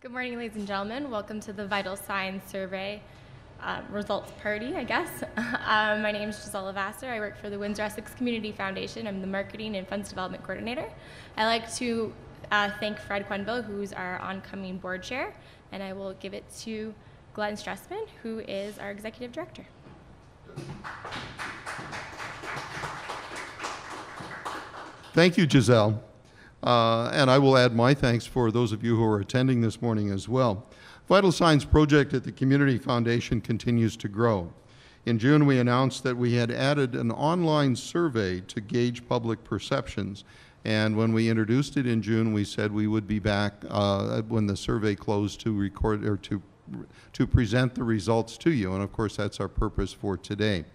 Good morning, ladies and gentlemen. Welcome to the Vital Signs Survey results party, I guess. My name is Gisela Vassar. I work for the Windsor Essex Community Foundation. I'm the Marketing and Funds Development Coordinator. I'd like to thank Fred Quenville, who's our oncoming board chair, and I will give it to Glenn Stressman, who is our Executive Director. Thank you, Giselle. And I will add my thanks for those of you who are attending this morning as well. Vital Signs project at the Community Foundation continues to grow. In June, we announced that we had added an online survey to gauge public perceptions. And when we introduced it in June, we said we would be back when the survey closed to record or to present the results to you. And of course, that's our purpose for today.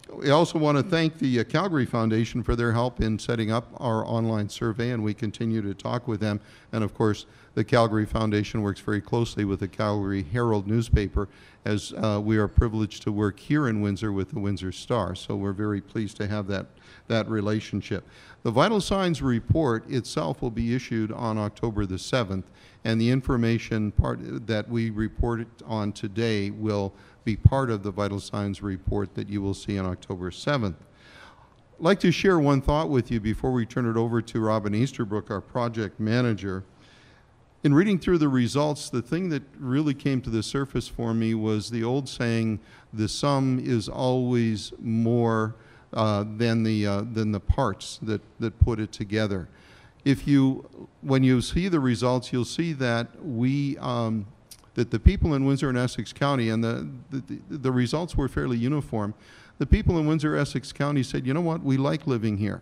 We also want to thank the Calgary Foundation for their help in setting up our online survey, and we continue to talk with them. And of course, the Calgary Foundation works very closely with the Calgary Herald newspaper, as we are privileged to work here in Windsor with the Windsor Star. So we're very pleased to have that relationship. The Vital Signs report itself will be issued on October the 7th, and the information part that we reported on today will be part of the Vital Signs report that you will see on October 7th. I'd like to share one thought with you before we turn it over to Robin Easterbrook, our project manager. In reading through the results, the thing that really came to the surface for me was the old saying, the sum is always more than the parts that put it together. When you see the results, you'll see that that the people in Windsor and Essex County, and the results were fairly uniform. The people in Windsor Essex County said, you know what, we like living here.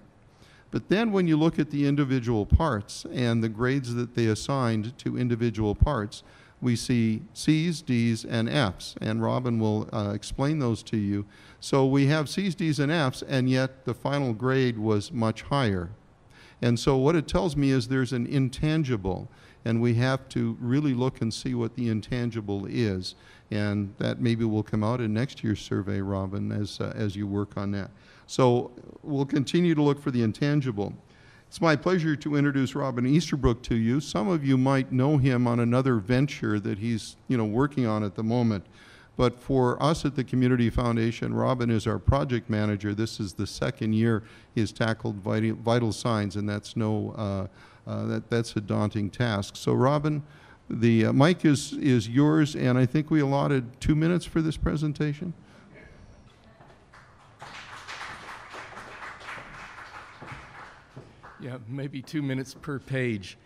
But then when you look at the individual parts and the grades that they assigned to individual parts, we see C's, D's, and F's, and Robin will explain those to you. So we have C's, D's, and F's, and yet the final grade was much higher. And so what it tells me is there's an intangible, and we have to really look and see what the intangible is. And that maybe will come out in next year's survey, Robin, as you work on that. So we'll continue to look for the intangible. It's my pleasure to introduce Robin Easterbrook to you. Some of you might know him on another venture that he's working on at the moment. But for us at the Community Foundation, Robin is our project manager. This is the second year he has tackled Vital Signs, and that's that's a daunting task. So Robin, the mic is yours, and I think we allotted 2 minutes for this presentation. Yeah, maybe 2 minutes per page.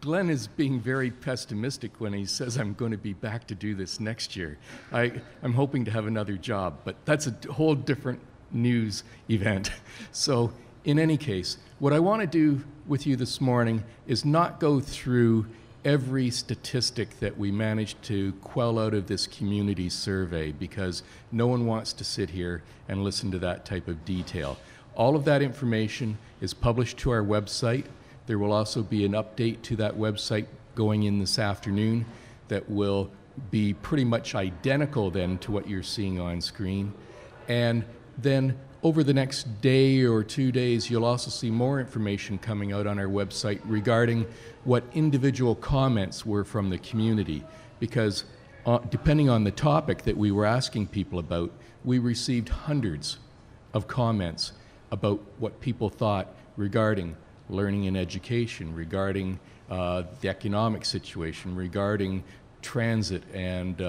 Glenn is being very pessimistic when he says I'm going to be back to do this next year. I'm hoping to have another job, but that's a whole different news event. So in any case, what I want to do with you this morning is not go through every statistic that we managed to quell out of this community survey, because no one wants to sit here and listen to that type of detail. All of that information is published to our website. There will also be an update to that website going in this afternoon that will be pretty much identical then to what you're seeing on screen. And then over the next day or 2 days, you'll also see more information coming out on our website regarding what individual comments were from the community. Because depending on the topic that we were asking people about, we received hundreds of comments about what people thought regarding learning and education, regarding the economic situation, regarding transit and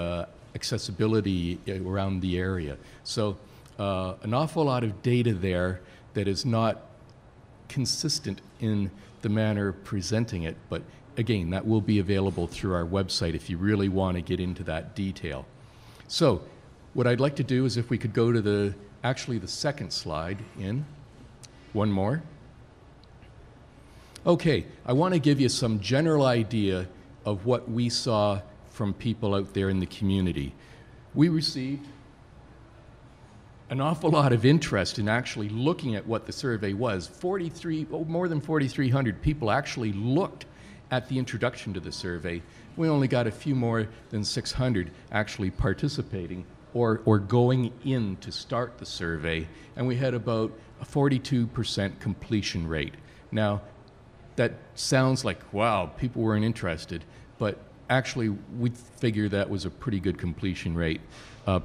accessibility around the area. So an awful lot of data there that is not consistent in the manner of presenting it, but again, that will be available through our website if you really want to get into that detail. So what I'd like to do is if we could go to the second slide in. One more. Okay, I want to give you some general idea of what we saw from people out there in the community. We received an awful lot of interest in actually looking at what the survey was. More than 4,300 people actually looked at the introduction to the survey. We only got a few more than 600 actually participating or going in to start the survey, and we had about a 42% completion rate. Now, that sounds like, wow, people weren't interested, but actually we figure that was a pretty good completion rate.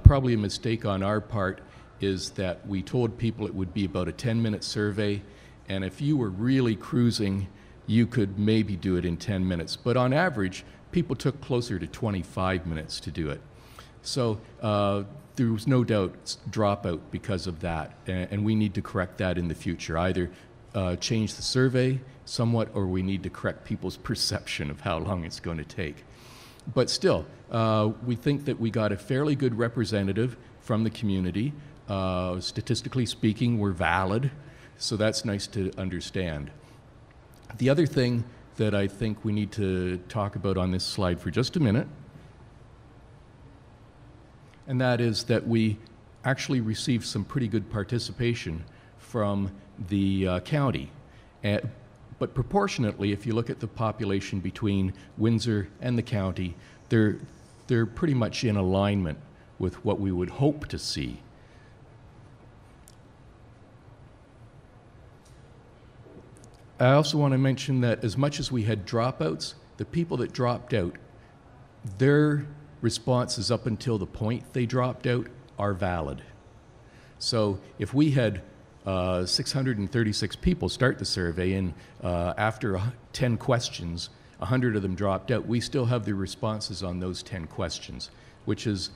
Probably a mistake on our part is that we told people it would be about a 10-minute survey, and if you were really cruising, you could maybe do it in 10 minutes. But on average, people took closer to 25 minutes to do it. So there was no doubt dropout because of that, and we need to correct that in the future. Either change the survey somewhat, or we need to correct people's perception of how long it's going to take. But still, we think that we got a fairly good representative from the community. Statistically speaking, we're valid, so that's nice to understand. The other thing that I think we need to talk about on this slide for just a minute, and that is that we actually received some pretty good participation from the county. But proportionately, if you look at the population between Windsor and the county, they're pretty much in alignment with what we would hope to see. I also want to mention that as much as we had dropouts, the people that dropped out, their responses up until the point they dropped out are valid. So if we had 636 people start the survey, and after 10 questions, 100 of them dropped out, we still have the responses on those 10 questions, which is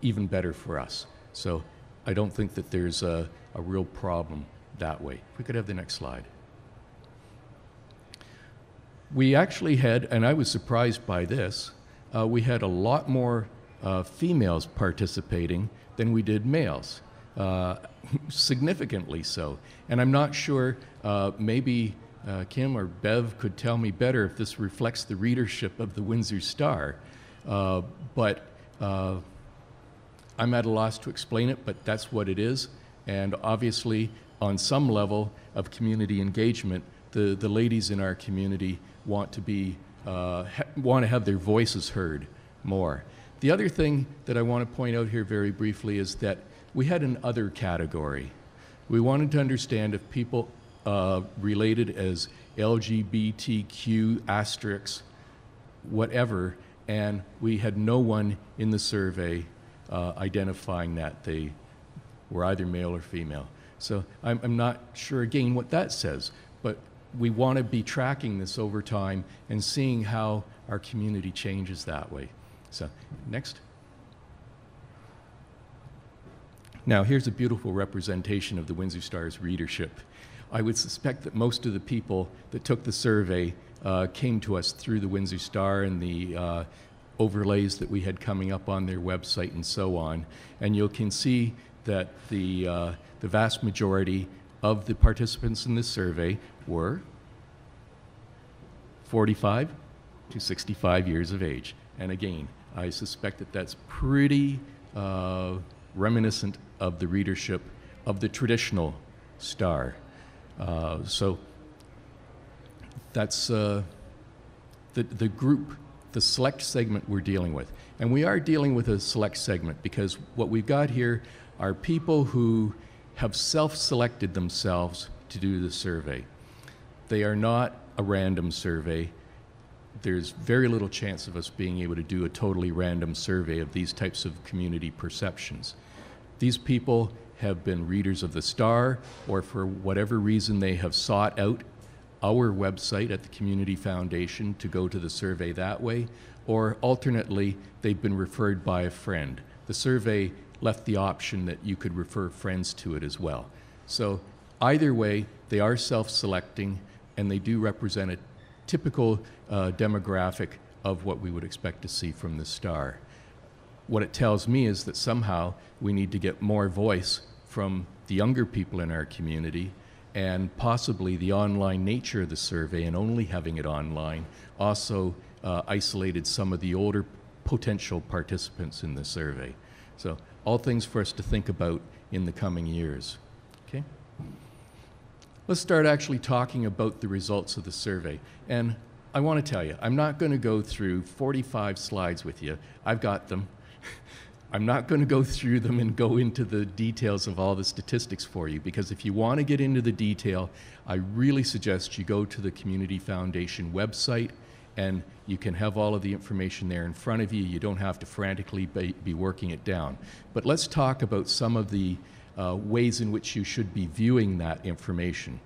even better for us. So I don't think that there's a real problem that way. If we could have the next slide. We actually had, and I was surprised by this, we had a lot more females participating than we did males. Significantly so. And I'm not sure, maybe Kim or Bev could tell me better if this reflects the readership of the Windsor Star. But I'm at a loss to explain it, but that's what it is. And obviously, on some level of community engagement, the ladies in our community want to have their voices heard more. The other thing that I want to point out here very briefly is that we had an other category. We wanted to understand if people related as LGBTQ asterisks, whatever, and we had no one in the survey identifying that they were either male or female. So I'm not sure again what that says, but we want to be tracking this over time and seeing how our community changes that way. So, next. Now, here's a beautiful representation of the Windsor Star's readership. I would suspect that most of the people that took the survey came to us through the Windsor Star and the overlays that we had coming up on their website and so on. And you can see that the vast majority of the participants in this survey were 45 to 65 years of age. And again, I suspect that that's pretty reminiscent of the readership of the traditional Star. So that's the group, the select segment we're dealing with. And we are dealing with a select segment because what we've got here are people who have self-selected themselves to do the survey. They are not a random survey. There's very little chance of us being able to do a totally random survey of these types of community perceptions. These people have been readers of the Star, or for whatever reason they have sought out our website at the Community Foundation to go to the survey that way, or alternately, they've been referred by a friend. The survey left the option that you could refer friends to it as well. So either way, they are self-selecting, and they do represent a typical demographic of what we would expect to see from the Star. What it tells me is that somehow we need to get more voice from the younger people in our community, and possibly the online nature of the survey and only having it online also isolated some of the older potential participants in the survey. So all things for us to think about in the coming years. Okay? Let's start actually talking about the results of the survey. And I want to tell you, I'm not going to go through 45 slides with you. I've got them. I'm not going to go through them and go into the details of all the statistics for you, because if you want to get into the detail, I really suggest you go to the Community Foundation website, and you can have all of the information there in front of you. You don't have to frantically be working it down. But let's talk about some of the ways in which you should be viewing that information.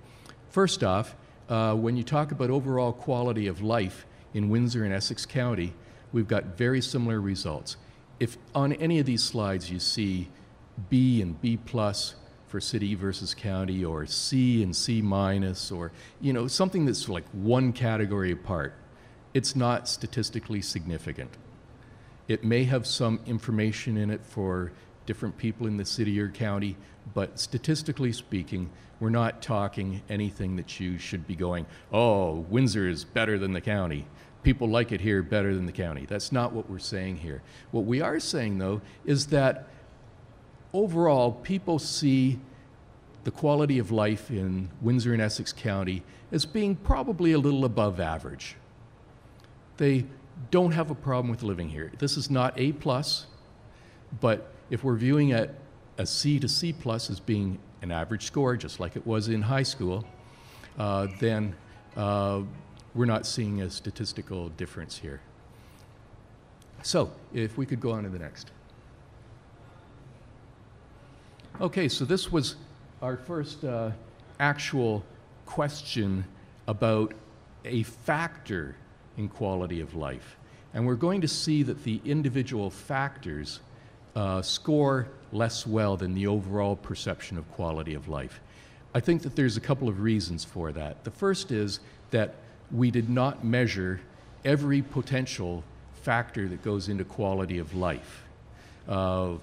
First off, when you talk about overall quality of life in Windsor and Essex County, we've got very similar results. If on any of these slides you see B and B plus for city versus county, or C and C minus, or something that's like one category apart, it's not statistically significant. It may have some information in it for different people in the city or county, but statistically speaking, we're not talking anything that you should be going, oh, Windsor is better than the county. People like it here better than the county. That's not what we're saying here. What we are saying, though, is that overall, people see the quality of life in Windsor and Essex County as being probably a little above average. They don't have a problem with living here. This is not A+, but if we're viewing a C to C+ as being an average score, just like it was in high school, then we're not seeing a statistical difference here. So, if we could go on to the next. Okay, so this was our first actual question about a factor in quality of life. And we're going to see that the individual factors score less well than the overall perception of quality of life. I think that there's a couple of reasons for that. The first is that we did not measure every potential factor that goes into quality of life. And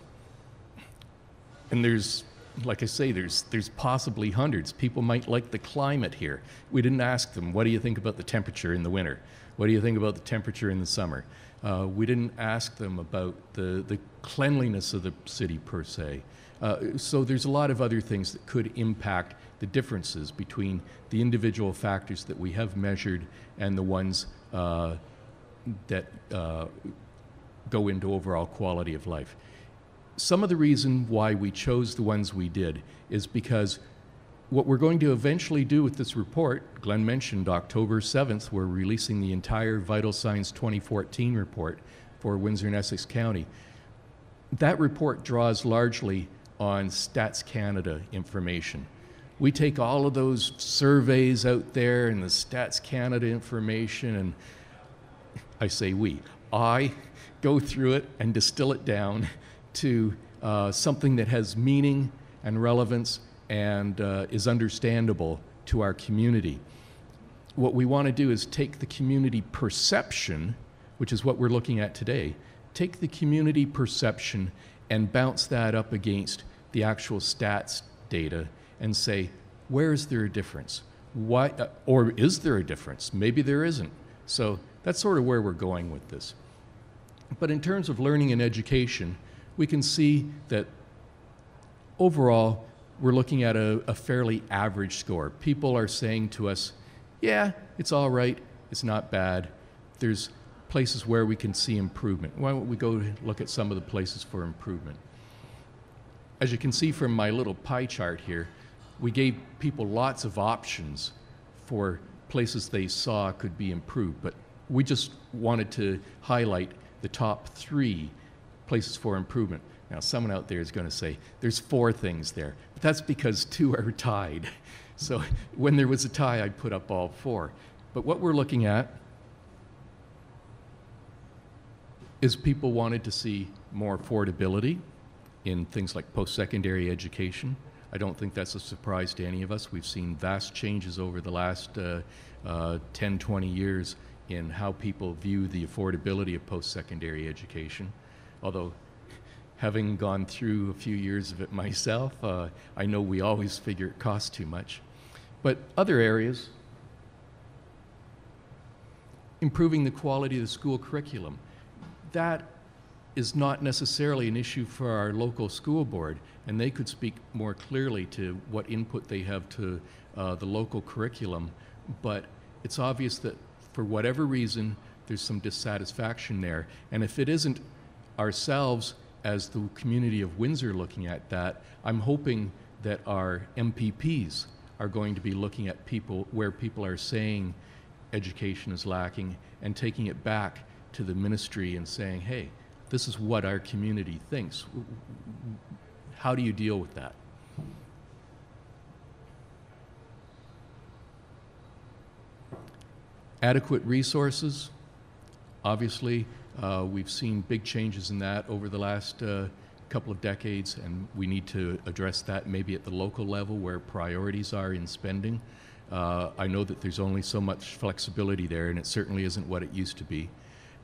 there's, like I say, there's possibly hundreds. People might like the climate here. We didn't ask them, what do you think about the temperature in the winter? What do you think about the temperature in the summer? We didn't ask them about the cleanliness of the city per se. So there's a lot of other things that could impact the differences between the individual factors that we have measured and the ones that go into overall quality of life. Some of the reason why we chose the ones we did is because what we're going to eventually do with this report, Glenn mentioned October 7th, we're releasing the entire Vital Signs 2014 report for Windsor and Essex County. That report draws largely on Stats Canada information. We take all of those surveys out there and the Stats Canada information, and I say we, I go through it and distill it down to something that has meaning and relevance and is understandable to our community. What we want to do is take the community perception, which is what we're looking at today, take the community perception and bounce that up against the actual stats data and say, where is there a difference? Why, or is there a difference? Maybe there isn't. So that's sort of where we're going with this. But in terms of learning and education, we can see that overall, we're looking at a fairly average score. People are saying to us, yeah, it's all right, it's not bad. There's places where we can see improvement. Why don't we go look at some of the places for improvement? As you can see from my little pie chart here, we gave people lots of options for places they saw could be improved, but we just wanted to highlight the top 3 places for improvement. Now, someone out there is going to say, there's 4 things there, but that's because 2 are tied. So when there was a tie, I'd put up all 4. But what we're looking at is people wanted to see more affordability in things like post-secondary education. I don't think that's a surprise to any of us. We've seen vast changes over the last 10, 20 years in how people view the affordability of post-secondary education. Although, having gone through a few years of it myself, I know we always figure it costs too much. But other areas, improving the quality of the school curriculum, that is not necessarily an issue for our local school board, and they could speak more clearly to what input they have to the local curriculum. But it's obvious that for whatever reason, there's some dissatisfaction there. And if it isn't ourselves as the community of Windsor looking at that, I'm hoping that our MPPs are going to be looking at where people are saying education is lacking and taking it back to the ministry and saying, hey, this is what our community thinks. How do you deal with that? Adequate resources. Obviously, we've seen big changes in that over the last couple of decades, and we need to address that maybe at the local level where priorities are in spending. I know that there's only so much flexibility there, and it certainly isn't what it used to be.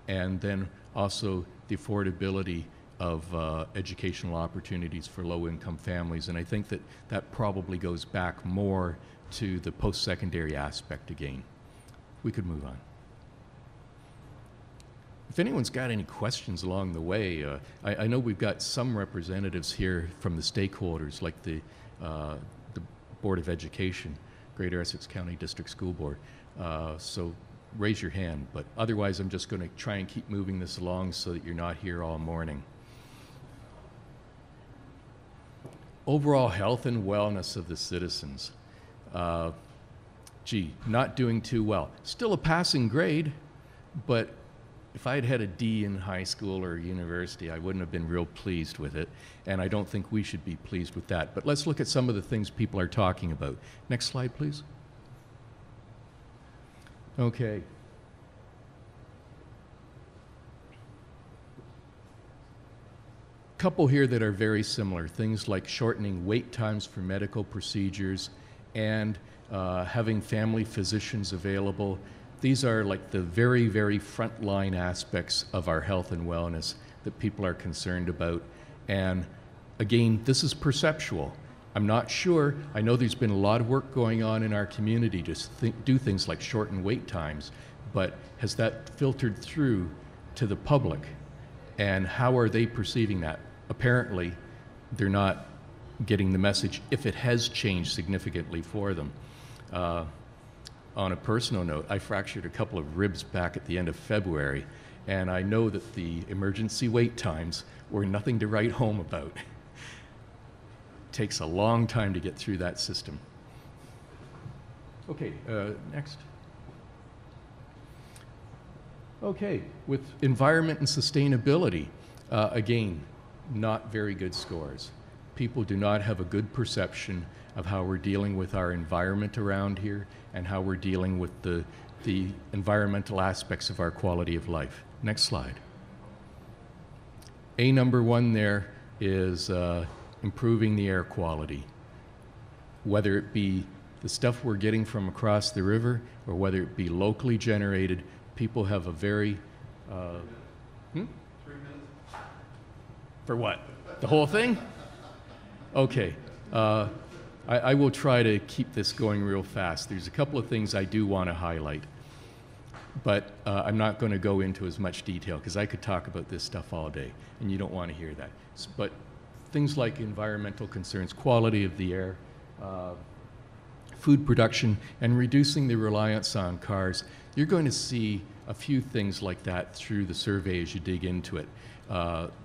And then also the affordability of educational opportunities for low-income families, and I think that that probably goes back more to the post-secondary aspect again. We could move on. If anyone's got any questions along the way, I know we've got some representatives here from the stakeholders, like the Board of Education, Greater Essex County District School Board. So raise your hand, but otherwise I'm just going to try and keep moving this along so that you're not here all morning. Overall health and wellness of the citizens. Not doing too well. Still a passing grade, but if I'd had a D in high school or university, I wouldn't have been real pleased with it, and I don't think we should be pleased with that. But let's look at some of the things people are talking about. Next slide, please. Okay. Couple here that are very similar, things like shortening wait times for medical procedures and having family physicians available. These are like the very, very frontline aspects of our health and wellness that people are concerned about. And again, this is perceptual. I'm not sure. I know there's been a lot of work going on in our community to do things like shorten wait times, but has that filtered through to the public? And how are they perceiving that? Apparently, they're not getting the message if it has changed significantly for them. On a personal note, I fractured a couple of ribs back at the end of February, and I know that the emergency wait times were nothing to write home about. Takes a long time to get through that system. Okay, next. Okay, with environment and sustainability, again, not very good scores. People do not have a good perception of how we're dealing with our environment around here and how we're dealing with the environmental aspects of our quality of life. Next slide. Number 1 there is improving the air quality. Whether it be the stuff we're getting from across the river or whether it be locally generated, people have a very... 3 minutes. For what? The whole thing? Okay. I will try to keep this going real fast. There's a couple of things I do want to highlight, but I'm not going to go into as much detail because I could talk about this stuff all day, and you don't want to hear that. But things like environmental concerns, quality of the air, food production, and reducing the reliance on cars, you're going to see a few things like that through the survey as you dig into it.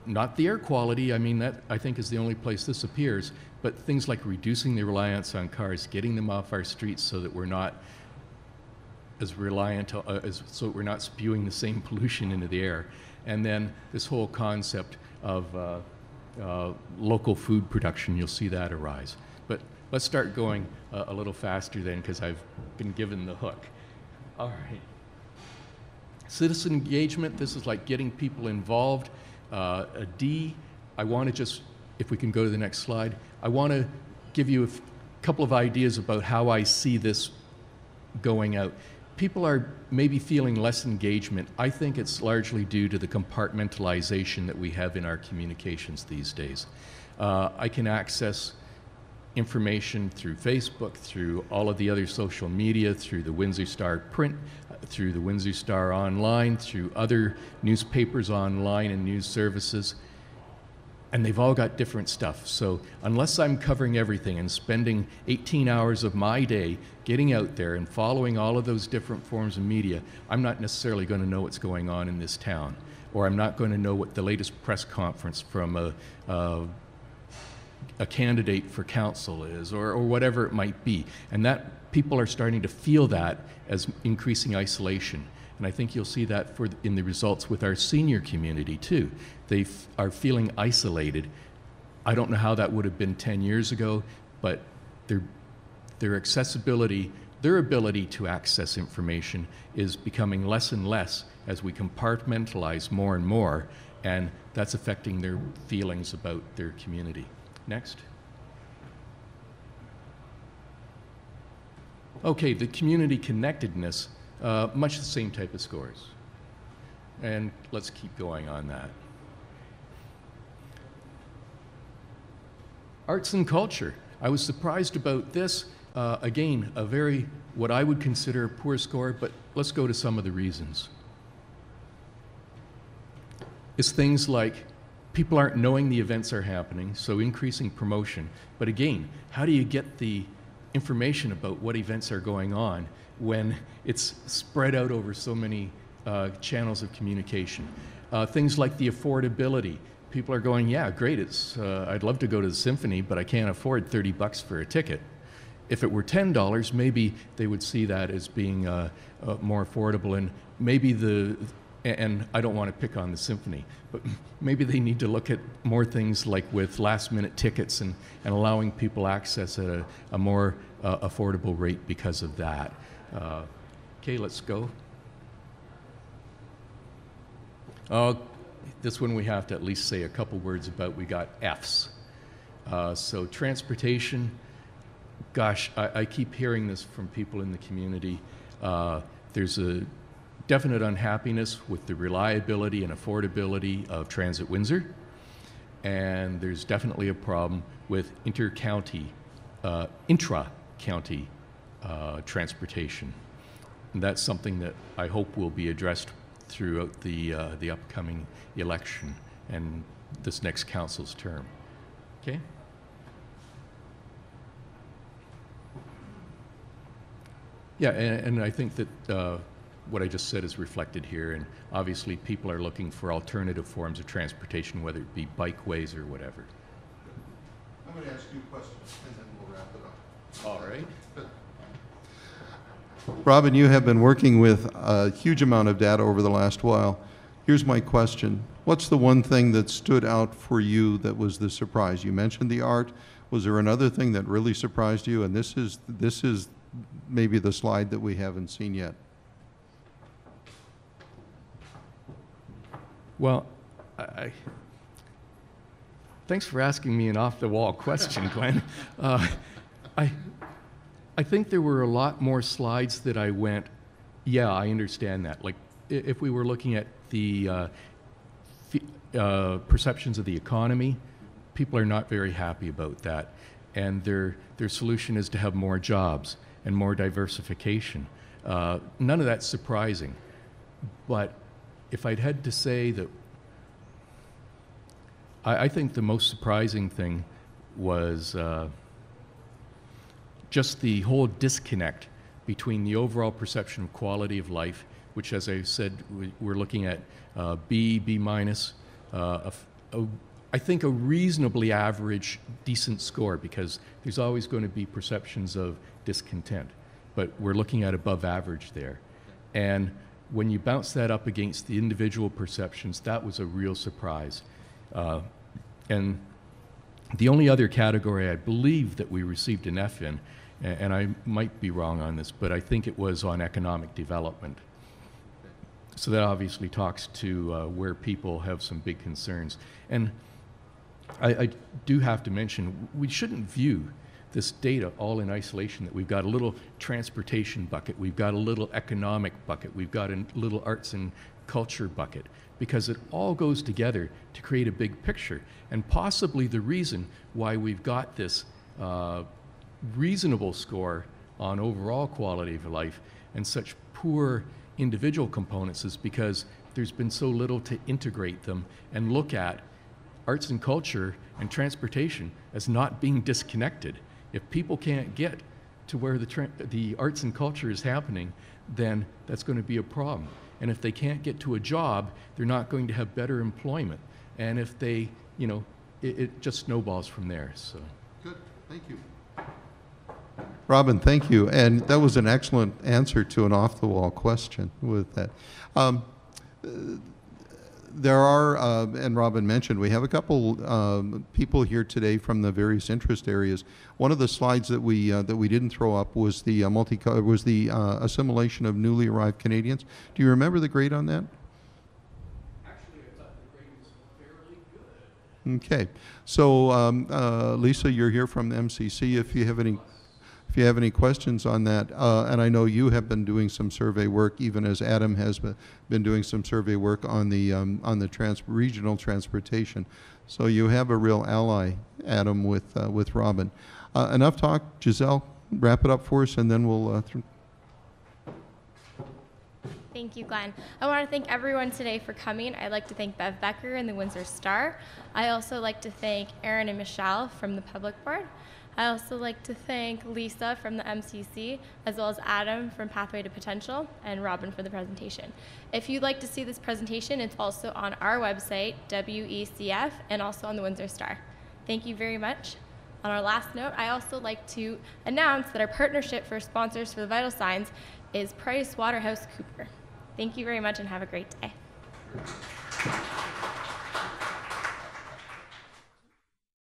Not the air quality, I mean, that I think is the only place this appears, but things like reducing the reliance on cars, getting them off our streets so that we're not as reliant, so we're not spewing the same pollution into the air. And then this whole concept of local food production, you'll see that arise. But let's start going a little faster then, because I've been given the hook. All right. Citizen engagement, this is like getting people involved. A D, I want to just, if we can go to the next slide, I want to give you a couple of ideas about how I see this going out. People are maybe feeling less engagement. I think it's largely due to the compartmentalization that we have in our communications these days. I can access information through Facebook, through all of the other social media, through the Windsor Star print, through the Windsor Star online, through other newspapers online and news services. and they've all got different stuff. So unless I'm covering everything and spending 18 hours of my day getting out there and following all of those different forms of media, I'm not necessarily going to know what's going on in this town, or I'm not going to know what the latest press conference from a candidate for council is, or whatever it might be. And that people are starting to feel that as increasing isolation. And I think you'll see that in the results with our senior community too. They are feeling isolated. I don't know how that would have been 10 years ago, but their accessibility, their ability to access information is becoming less and less as we compartmentalize more and more, and that's affecting their feelings about their community. Next. Okay, the community connectedness, much the same type of scores. And let's keep going on that. Arts and culture. I was surprised about this. Again, what I would consider a poor score, but let's go to some of the reasons. It's things like people aren't knowing the events are happening, so increasing promotion. But again, how do you get the information about what events are going on when it's spread out over so many channels of communication? Things like the affordability. People are going, yeah, great, I'd love to go to the symphony, but I can't afford $30 for a ticket. If it were $10, maybe they would see that as being more affordable, and maybe and I don't want to pick on the symphony, but maybe they need to look at more things like with last-minute tickets and allowing people access at a more affordable rate because of that. Okay, let's go. This one we have to at least say a couple words about. We got Fs. So transportation, gosh, I keep hearing this from people in the community. There's a definite unhappiness with the reliability and affordability of Transit Windsor, and there's definitely a problem with intra-county transportation. And that's something that I hope will be addressed throughout the upcoming election and this next council's term. Okay? Yeah, and I think that what I just said is reflected here, and obviously people are looking for alternative forms of transportation, whether it be bikeways or whatever. I'm going to ask you questions, and then we'll wrap it up. All right. Robin, you have been working with a huge amount of data over the last while. Here's my question. What's the one thing that stood out for you that was the surprise? You mentioned the art. Was there another thing that really surprised you? And this is maybe the slide that we haven't seen yet. Well, thanks for asking me an off-the-wall question, Glenn. I think there were a lot more slides that I went, yeah, I understand that. Like, if we were looking at the perceptions of the economy, people are not very happy about that. And their solution is to have more jobs and more diversification. None of that's surprising. But if I'd had to say that, I think the most surprising thing was just the whole disconnect between the overall perception of quality of life, which, as I said, we're looking at B minus, I think a reasonably average, decent score, because there's always going to be perceptions of discontent, but we're looking at above average there. And when you bounce that up against the individual perceptions, that was a real surprise. And the only other category I believe that we received an F in, and I might be wrong on this, but I think it was on economic development. So that obviously talks to where people have some big concerns. And I do have to mention, we shouldn't view this data all in isolation, that we've got a little transportation bucket, we've got a little economic bucket, we've got a little arts and culture bucket, because it all goes together to create a big picture. And possibly the reason why we've got this reasonable score on overall quality of life and such poor individual components is because there's been so little to integrate them and look at arts and culture and transportation as not being disconnected. If people can't get to where the arts and culture is happening, then that's going to be a problem. And if they can't get to a job, they're not going to have better employment. And if they, you know, it just snowballs from there. So. Good, thank you. Robin, thank you. And that was an excellent answer to an off-the-wall question with that. There are, and Robin mentioned, we have a couple people here today from the various interest areas. One of the slides that we didn't throw up was the assimilation of newly arrived Canadians. Do you remember the grade on that? Actually, I thought the grade was fairly good. Okay, so Lisa, you're here from the MCC. If you have any questions on that, and I know you have been doing some survey work, even as Adam has been doing some survey work on the regional transportation. So you have a real ally, Adam, with Robin. Enough talk, Giselle. Wrap it up for us, and then we'll. Thank you, Glenn. I want to thank everyone today for coming. I'd like to thank Bev Becker and the Windsor Star. I also like to thank Aaron and Michelle from the Public Board. I also like to thank Lisa from the MCC, as well as Adam from Pathway to Potential, and Robin for the presentation. If you'd like to see this presentation, it's also on our website, WECF, and also on the Windsor Star. Thank you very much. On our last note, I also like to announce that our partnership for sponsors for the vital signs is PricewaterhouseCoopers. Thank you very much and have a great day.